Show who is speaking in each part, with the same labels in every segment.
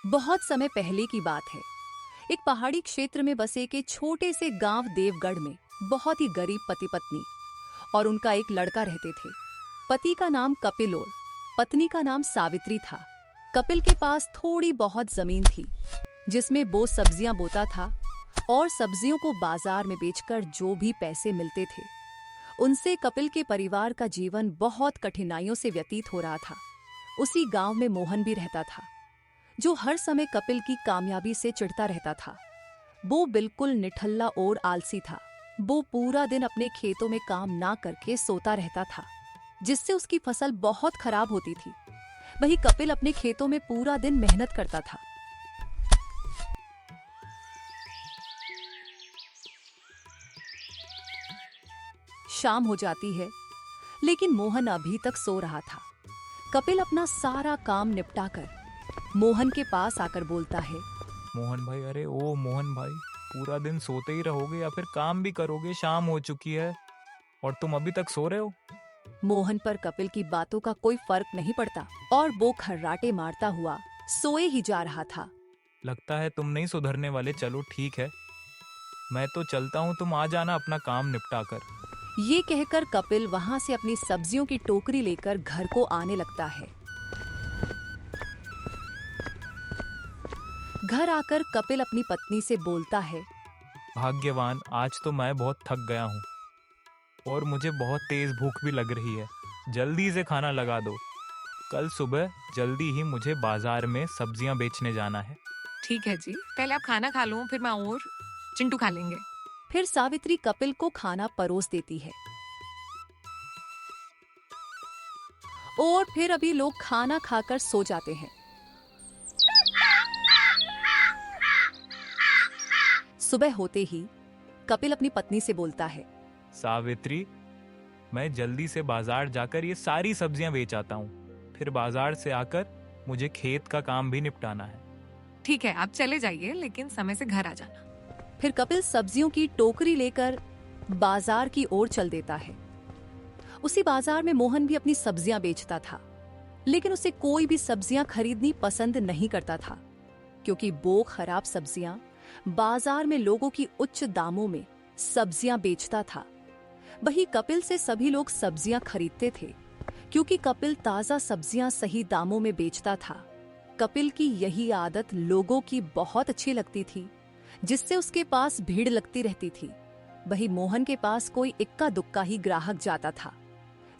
Speaker 1: बहुत समय पहले की बात है। एक पहाड़ी क्षेत्र में बसे एक छोटे से गांव देवगढ़ में बहुत ही गरीब पति पत्नी और उनका एक लड़का रहते थे। पति का नाम कपिल और पत्नी का नाम सावित्री था। कपिल के पास थोड़ी बहुत जमीन थी जिसमें वो सब्जियां बोता था और सब्जियों को बाजार में बेचकर जो भी पैसे मिलते थे उनसे कपिल के परिवार का जीवन बहुत कठिनाइयों से व्यतीत हो रहा था। उसी गांव में मोहन भी रहता था जो हर समय कपिल की कामयाबी से चिढ़ता रहता था। वो बिल्कुल निठल्ला और आलसी था। वो पूरा दिन अपने खेतों में काम ना करके सोता रहता था जिससे उसकी फसल बहुत खराब होती थी। वहीं कपिल अपने खेतों में पूरा दिन मेहनत करता था। शाम हो जाती है लेकिन मोहन अभी तक सो रहा था। कपिल अपना सारा काम निपटाकर मोहन के पास आकर बोलता है,
Speaker 2: मोहन भाई, अरे ओ मोहन भाई, पूरा दिन सोते ही रहोगे या फिर काम भी करोगे? शाम हो चुकी है और तुम अभी तक सो रहे हो।
Speaker 1: मोहन पर कपिल की बातों का कोई फर्क नहीं पड़ता और वो खर्राटे मारता हुआ सोए ही जा रहा था।
Speaker 2: लगता है तुम नहीं सुधरने वाले। चलो ठीक है, मैं तो चलता हूँ, तुम आ जाना अपना काम निपटा कर।
Speaker 1: ये कहकर कपिल वहां से अपनी सब्जियों की टोकरी लेकर घर को आने लगता है। घर आकर कपिल अपनी पत्नी से बोलता है,
Speaker 2: भाग्यवान, आज तो मैं बहुत थक गया हूँ और मुझे बहुत तेज भूख भी लग रही है। जल्दी से खाना लगा दो, कल सुबह जल्दी ही मुझे बाजार में सब्जियां बेचने जाना है।
Speaker 3: ठीक है जी, पहले आप खाना खा लो, फिर मैं और चिंटू खा लेंगे।
Speaker 1: फिर सावित्री कपिल को खाना परोस देती है और फिर अभी लोग खाना खाकर सो जाते हैं। सुबह होते ही कपिल अपनी पत्नी से बोलता है,
Speaker 2: सावित्री, मैं जल्दी से बाजार जाकर ये सारी सब्जियां बेच आता हूँ, फिर बाजार से आकर मुझे खेत का काम भी निपटाना है।
Speaker 3: ठीक है, आप चले जाइए, लेकिन समय से घर आ जाना।
Speaker 1: फिर कपिल सब्जियों की टोकरी लेकर बाजार की ओर चल देता है। उसी बाजार में मोहन भी अपनी सब्जियां बेचता था, लेकिन उसे कोई भी सब्जियां खरीदनी पसंद नहीं करता था क्योंकि वो खराब सब्जियां बाजार में लोगों की उच्च दामों में सब्जियां बेचता था। वही कपिल से सभी लोग सब्जियां खरीदते थे क्योंकि कपिल ताजा सब्जियां सही दामों में बेचता था। कपिल की यही आदत लोगों की बहुत अच्छी लगती थी जिससे उसके पास भीड़ लगती रहती थी। वही मोहन के पास कोई इक्का दुक्का ही ग्राहक जाता था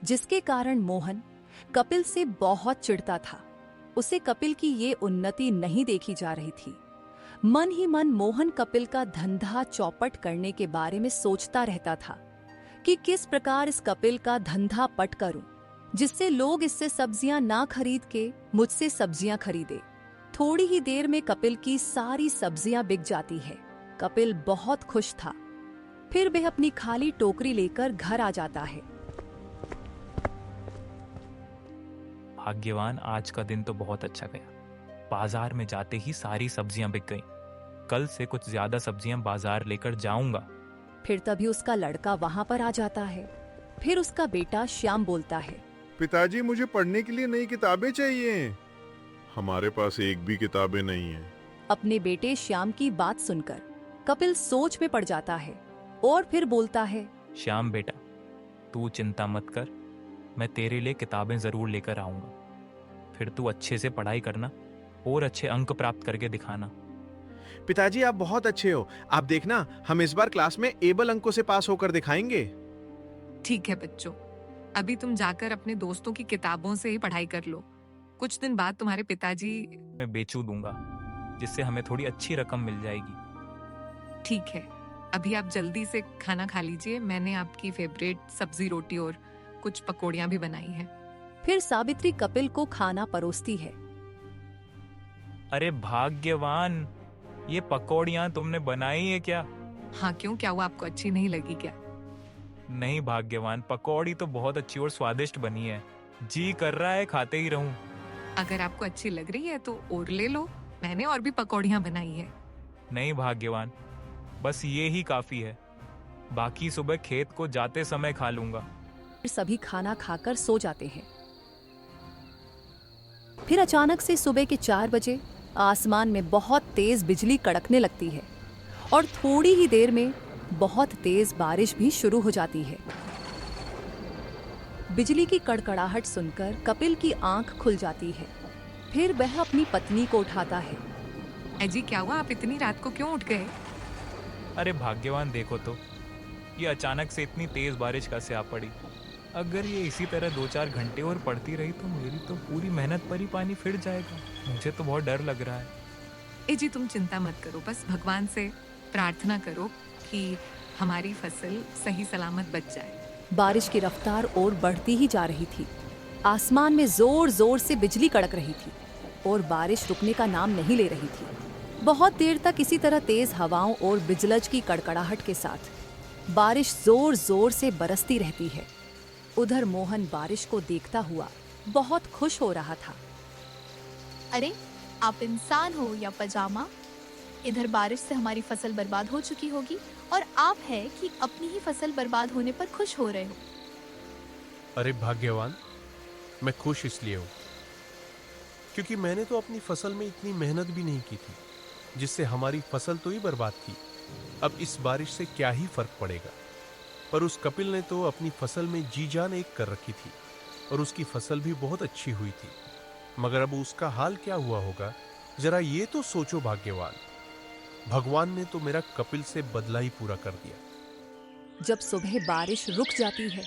Speaker 1: जिसके कारण मोहन कपिल से बहुत चिढ़ता था। उसे कपिल की ये उन्नति नहीं देखी जा रही थी। मन ही मन मोहन कपिल का धंधा चौपट करने के बारे में सोचता रहता था कि किस प्रकार इस कपिल का धंधा पट करूं जिससे लोग इससे सब्जियां ना खरीद के मुझसे सब्जियां खरीदे। थोड़ी ही देर में कपिल की सारी सब्जियां बिक जाती है। कपिल बहुत खुश था। फिर वह अपनी खाली टोकरी लेकर घर आ जाता है।
Speaker 2: भाग्यवान, आज का दिन तो बहुत अच्छा गया। बाजार में जाते ही सारी सब्जियां बिक गईं। कल से कुछ ज्यादा सब्जियां बाजार लेकर जाऊंगा।
Speaker 1: फिर तभी उसका लड़का वहां पर आ जाता है। फिर उसका बेटा श्याम बोलता है,
Speaker 4: पिताजी, मुझे पढ़ने के लिए नई किताबें चाहिए। हमारे पास एक भी किताबें नहीं है।
Speaker 1: अपने बेटे श्याम की बात सुनकर कपिल सोच में पड़ जाता है और फिर बोलता है,
Speaker 2: श्याम बेटा, तू चिंता मत कर, मैं तेरे लिए किताबें जरूर लेकर आऊंगा। फिर तू अच्छे से पढ़ाई करना और अच्छे अंक प्राप्त करके दिखाना।
Speaker 5: पिताजी, आप बहुत अच्छे हो। आप देखना, हम इस बार क्लास में एबल अंकों से पास होकर दिखाएंगे।
Speaker 3: ठीक है बच्चों, अभी तुम जाकर अपने दोस्तों की किताबों से ही पढ़ाई कर लो। कुछ दिन बाद तुम्हारे पिताजी
Speaker 2: मैं बेचू दूंगा जिससे हमें थोड़ी अच्छी रकम मिल जाएगी।
Speaker 3: ठीक है, अभी आप जल्दी से खाना खा लीजिए। मैंने आपकी फेवरेट सब्जी रोटी और कुछ पकौड़ियां भी बनाई हैं।
Speaker 1: फिर सावित्री कपिल को खाना परोसती है।
Speaker 2: अरे भाग्यवान, ये पकौड़ियां तुमने बनाई है क्या?
Speaker 3: हाँ, क्यों, क्या हुआ, आपको अच्छी नहीं लगी क्या?
Speaker 2: नहीं भाग्यवान, पकौड़ी तो बहुत अच्छी और स्वादिष्ट बनी है। जी कर रहा है खाते ही रहूं।
Speaker 3: अगर आपको अच्छी लग रही है तो और ले लो, मैंने और भी पकौड़ियां बनाई है।
Speaker 2: नहीं भाग्यवान, बस ये ही काफी है। बाकी सुबह खेत को जाते समय खा लूंगा।
Speaker 1: फिर सभी खाना खाकर सो जाते हैं। फिर अचानक से सुबह के 4 बजे आसमान में बहुत तेज बिजली कड़कने लगती है और थोड़ी ही देर में बहुत तेज बारिश भी शुरू हो जाती है। बिजली की कड़कड़ाहट सुनकर कपिल की आंख खुल जाती है। फिर वह अपनी पत्नी को उठाता है।
Speaker 3: अजी क्या हुआ, आप इतनी रात को क्यों उठ गए?
Speaker 2: अरे भाग्यवान, देखो तो ये अचानक से इतनी तेज बारिश कैसे आ पड़ी। अगर ये इसी तरह 2-4 घंटे और पड़ती रही तो मेरी तो पूरी मेहनत पर ही पानी फिर जाएगा। मुझे तो बहुत डर लग रहा है।
Speaker 3: जी तुम चिंता मत करो, बस भगवान से प्रार्थना करो कि हमारी फसल सही सलामत बच जाए।
Speaker 1: बारिश की रफ्तार और बढ़ती ही जा रही थी। आसमान में जोर जोर से बिजली कड़क रही थी और बारिश रुकने का नाम नहीं ले रही थी। बहुत देर तक इसी तरह तेज हवाओं और बिजलज की कड़कड़ाहट के साथ बारिश जोर जोर से बरसती रहती है। उधर मोहन बारिश को देखता हुआ बहुत खुश हो रहा था।
Speaker 6: अरे आप इंसान हो या पजामा, इधर बारिश से हमारी फसल बर्बाद हो चुकी होगी और आप है कि अपनी ही फसल बर्बाद होने पर खुश हो रहे हो।
Speaker 7: अरे भाग्यवान, मैं खुश इसलिए हूं क्योंकि मैंने तो अपनी फसल में इतनी मेहनत भी नहीं की थी, जिससे हमारी फसल तो ही बर्बाद थी। अब इस बारिश से क्या ही फर्क पड़ेगा। पर उस कपिल ने तो अपनी फसल में जी जान एक कर रखी थी और उसकी फसल भी बहुत अच्छी हुई थी। मगर अब उसका हाल क्या हुआ होगा, जरा ये तो सोचो भाग्यवान। भगवान ने तो मेरा कपिल से बदला ही पूरा कर दिया।
Speaker 1: जब सुबह बारिश रुक जाती है,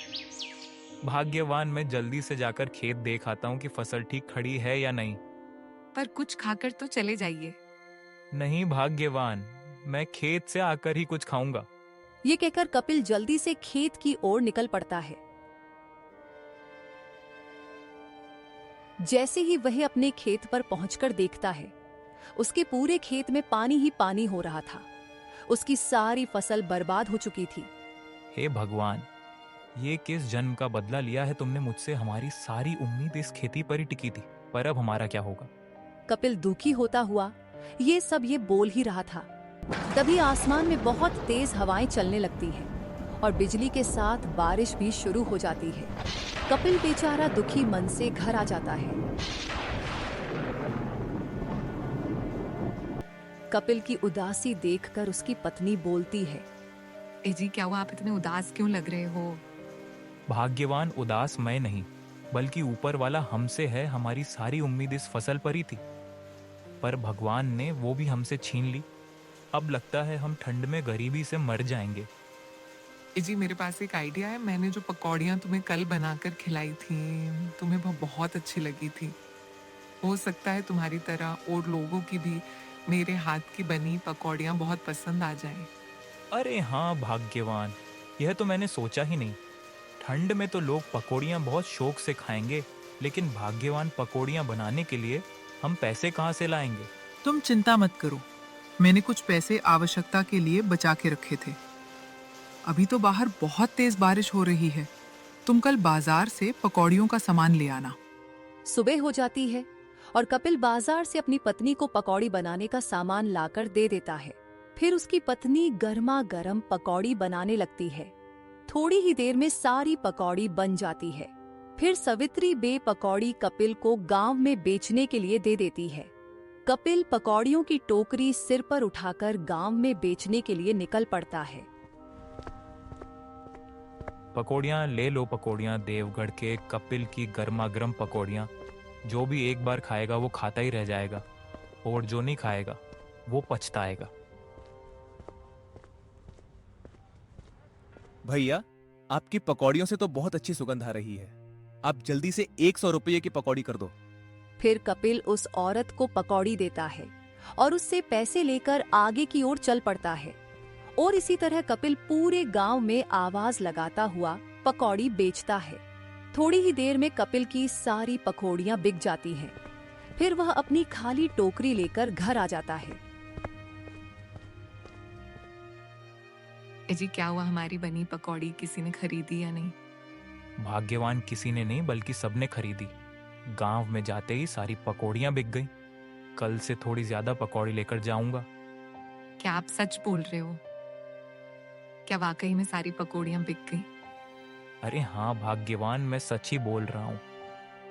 Speaker 2: भाग्यवान, मैं जल्दी से जाकर खेत देख आता हूँ कि फसल ठीक खड़ी है या नहीं।
Speaker 3: पर कुछ खाकर तो चले जाइए।
Speaker 2: नहीं भाग्यवान, मैं खेत से आकर ही कुछ खाऊंगा।
Speaker 1: ये कहकर कपिल जल्दी से खेत की ओर निकल पड़ता है। जैसे ही वह अपने खेत पर पहुंचकर देखता है, उसके पूरे खेत में पानी ही पानी हो रहा था। उसकी सारी फसल बर्बाद हो चुकी थी।
Speaker 2: हे भगवान, ये किस जन्म का बदला लिया है तुमने मुझसे? हमारी सारी उम्मीद इस खेती पर ही टिकी थी, पर अब हमारा क्या होगा?
Speaker 1: कपिल दुखी होता हुआ ये बोल ही रहा था। तभी आसमान में बहुत तेज हवाएं चलने लगती हैं और बिजली के साथ बारिश भी शुरू हो जाती है। कपिल बेचारा दुखी मन से घर आ जाता है। कपिल की उदासी देखकर उसकी पत्नी बोलती है।
Speaker 3: जी क्या हुआ, आप इतने उदास क्यों लग रहे हो?
Speaker 2: भाग्यवान, उदास मैं नहीं, बल्कि ऊपर वाला हमसे है। हमारी सारी उम्मीद इस फसल पर ही थी, पर भगवान ने वो भी हमसे छीन ली। अब लगता है हम ठंड में गरीबी से मर जाएंगे।
Speaker 3: जी मेरे पास एक आइडिया है। मैंने जो पकौड़ियाँ तुम्हें कल बनाकर खिलाई थी, तुम्हें वो बहुत अच्छी लगी थी। हो सकता है तुम्हारी तरह और लोगों की भी मेरे हाथ की बनी पकौड़ियाँ बहुत पसंद आ जाएं।
Speaker 2: अरे हाँ भाग्यवान, यह तो मैंने सोचा ही नहीं। ठंड में तो लोग पकौड़ियाँ बहुत शौक से खाएंगे, लेकिन भाग्यवान, पकौड़ियाँ बनाने के लिए हम पैसे कहाँ से लाएंगे?
Speaker 8: तुम चिंता मत करो, मैंने कुछ पैसे आवश्यकता के लिए बचा के रखे थे। अभी तो बाहर बहुत तेज बारिश हो रही है। तुम कल बाजार से पकौड़ियों का सामान ले आना।
Speaker 1: सुबह हो जाती है और कपिल बाजार से अपनी पत्नी को पकौड़ी बनाने का सामान लाकर दे देता है। फिर उसकी पत्नी गर्मा गर्म पकौड़ी बनाने लगती है। थोड़ी ही देर में सारी पकौड़ी बन जाती है। फिर सवित्री बे पकौड़ी कपिल को गांव में बेचने के लिए दे देती है। कपिल पकौड़ियों की टोकरी सिर पर उठाकर गांव में बेचने के लिए निकल पड़ता है।
Speaker 2: पकौड़ियाँ ले लो, पकौड़ियाँ देवगढ़ के कपिल की गर्मा गर्म पकौड़ियाँ। जो भी एक बार खाएगा वो खाता ही रह जाएगा, और जो नहीं खाएगा वो पछताएगा।
Speaker 9: भैया, आपकी पकौड़ियों से तो बहुत अच्छी सुगंध आ रही है। आप जल्दी से 100 रुपये की पकौड़ी कर दो।
Speaker 1: फिर कपिल उस औरत को पकौड़ी देता है और उससे पैसे लेकर आगे की ओर चल पड़ता है। और इसी तरह कपिल पूरे गांव में आवाज लगाता हुआ पकौड़ी बेचता है। थोड़ी ही देर में कपिल की सारी पकौड़ियां बिक जाती हैं। फिर वह अपनी खाली टोकरी लेकर घर आ जाता है।
Speaker 3: जी क्या हुआ, हमारी बनी पकौड़ी किसी ने खरीदी या नहीं?
Speaker 2: भाग्यवान, किसी ने नहीं बल्कि सबने खरीदी। गांव में जाते ही सारी पकौड़ियां बिक गईं। कल से थोड़ी ज्यादा पकौड़ी लेकर जाऊंगा।
Speaker 3: क्या आप सच बोल रहे हो? क्या वाकई में सारी पकौड़ियाँ बिक गई?
Speaker 2: अरे हाँ भाग्यवान, मैं सच ही बोल रहा हूँ।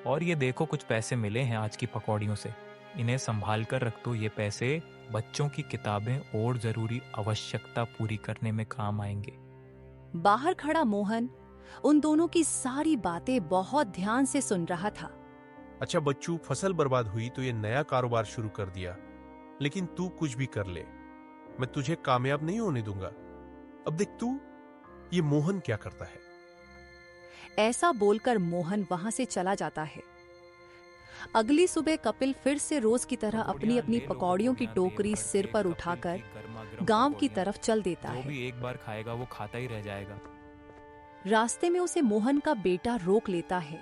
Speaker 2: और ये देखो, कुछ पैसे मिले हैं आज की पकौड़ियों से। इन्हें संभाल कर रख दो। ये पैसे बच्चों की किताबें और जरूरी आवश्यकता पूरी करने में काम आएंगे।
Speaker 1: बाहर खड़ा मोहन उन दोनों की सारी बातें बहुत ध्यान से सुन रहा था।
Speaker 7: अच्छा बच्चू, फसल बर्बाद हुई तो ये नया कारोबार शुरू कर दिया, लेकिन तू कुछ भी कर ले, मैं तुझे कामयाब नहीं होने दूंगा। अब देख तू, ये मोहन क्या करता है।
Speaker 1: ऐसा बोलकर मोहन वहां से चला जाता है। अगली सुबह कपिल फिर से रोज की तरह अपनी अपनी पकौड़ियों की टोकरी सिर पर उठाकर गांव की तरफ चल देता
Speaker 2: जो
Speaker 1: है।
Speaker 2: भी एक बार खाएगा वो खाता ही रह जाएगा।
Speaker 1: रास्ते में उसे मोहन का बेटा रोक लेता है।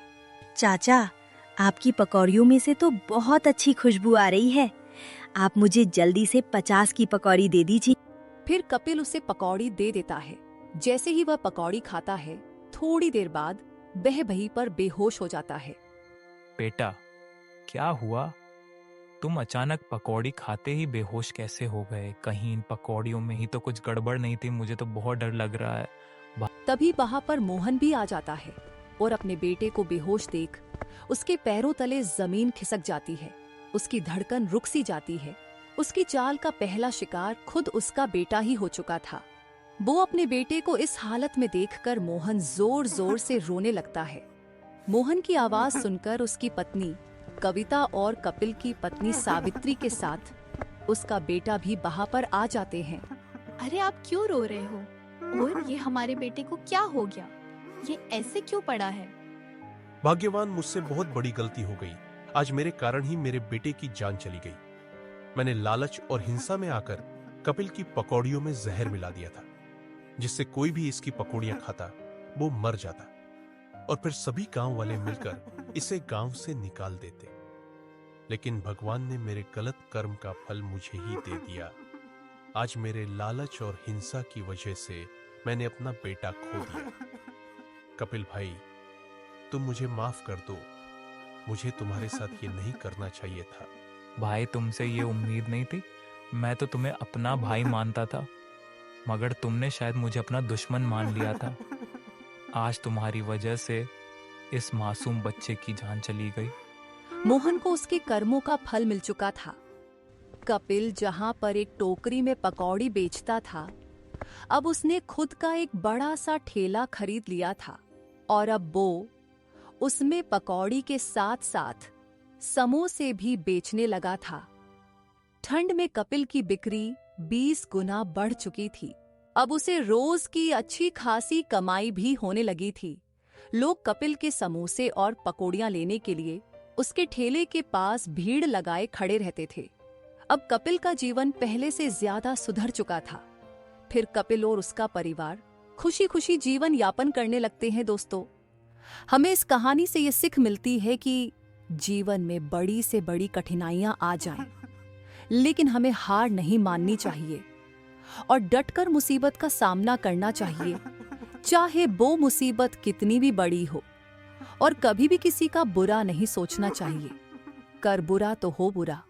Speaker 10: चाचा, आपकी पकौड़ियों में से तो बहुत अच्छी खुशबू आ रही है। आप मुझे जल्दी से 50 की पकौड़ी दे दीजिए।
Speaker 1: फिर कपिल उसे पकौड़ी दे देता है। जैसे ही वह पकौड़ी खाता है, थोड़ी देर बाद वह वहीं पर बेहोश हो जाता है।
Speaker 2: बेटा, क्या हुआ? तुम अचानक पकौड़ी खाते ही बेहोश कैसे हो गए? कहीं इन पकौड़ियों में ही तो कुछ गड़बड़ नहीं थी? मुझे तो बहुत डर लग रहा है।
Speaker 1: तभी वहां पर मोहन भी आ जाता है और अपने बेटे को बेहोश देख उसके पैरों तले जमीन खिसक जाती है। उसकी धड़कन रुक सी जाती है। उसकी चाल का पहला शिकार खुद उसका बेटा ही हो चुका था। वो अपने बेटे को इस हालत में देखकर मोहन जोर जोर से रोने लगता है। मोहन की आवाज सुनकर उसकी पत्नी कविता और कपिल की पत्नी सावित्री के साथ उसका बेटा भी वहां पर आ जाते हैं।
Speaker 6: अरे आप क्यों रो रहे हो? और ये हमारे बेटे को क्या हो गया? ये ऐसे क्यों पड़ा है?
Speaker 7: भाग्यवान, मुझसे बहुत बड़ी गलती हो गई। आज मेरे कारण ही मेरे बेटे की जान चली गई। मैंने लालच और हिंसा में आकर कपिल की पकौड़ियों में जहर मिला दिया था, जिससे कोई भी इसकी पकौड़ियां खाता वो मर जाता, और फिर सभी गांव वाले मिलकर इसे गांव से निकाल देते। लेकिन भगवान ने मेरे गलत कर्म का फल मुझे ही दे दिया। आज मेरे लालच और हिंसा की वजह से मैंने अपना बेटा खो दिया। कपिल भाई, तुम मुझे माफ कर दो। मुझे तुम्हारे साथ ये नहीं करना चाहिए था।
Speaker 2: भाई, तुमसे ये उम्मीद नहीं थी। मैं तो तुम्हें अपना भाई मानता था, मगर तुमने शायद मुझे अपना दुश्मन मान लिया था। आज तुम्हारी वजह से इस मासूम बच्चे की जान चली गई।
Speaker 1: मोहन को उसके कर्मों का फल मिल चुका था। कपिल जहां पर एक टोकरी में पकौड़ी बेचता था, अब उसने खुद का एक बड़ा सा ठेला खरीद लिया था और अब वो उसमें पकौड़ी के साथ साथ समोसे भी बेचने लगा था। ठंड में कपिल की बिक्री 20 गुना बढ़ चुकी थी। अब उसे रोज की अच्छी खासी कमाई भी होने लगी थी। लोग कपिल के समोसे और पकौड़ियां लेने के लिए उसके ठेले के पास भीड़ लगाए खड़े रहते थे। अब कपिल का जीवन पहले से ज्यादा सुधर चुका था। फिर कपिल और उसका परिवार खुशी खुशी जीवन यापन करने लगते हैं। दोस्तों, हमें इस कहानी से ये सीख मिलती है कि जीवन में बड़ी से बड़ी कठिनाइयां आ जाएं, लेकिन हमें हार नहीं माननी चाहिए और डटकर मुसीबत का सामना करना चाहिए, चाहे वो मुसीबत कितनी भी बड़ी हो। और कभी भी किसी का बुरा नहीं सोचना चाहिए। कर बुरा तो हो बुरा।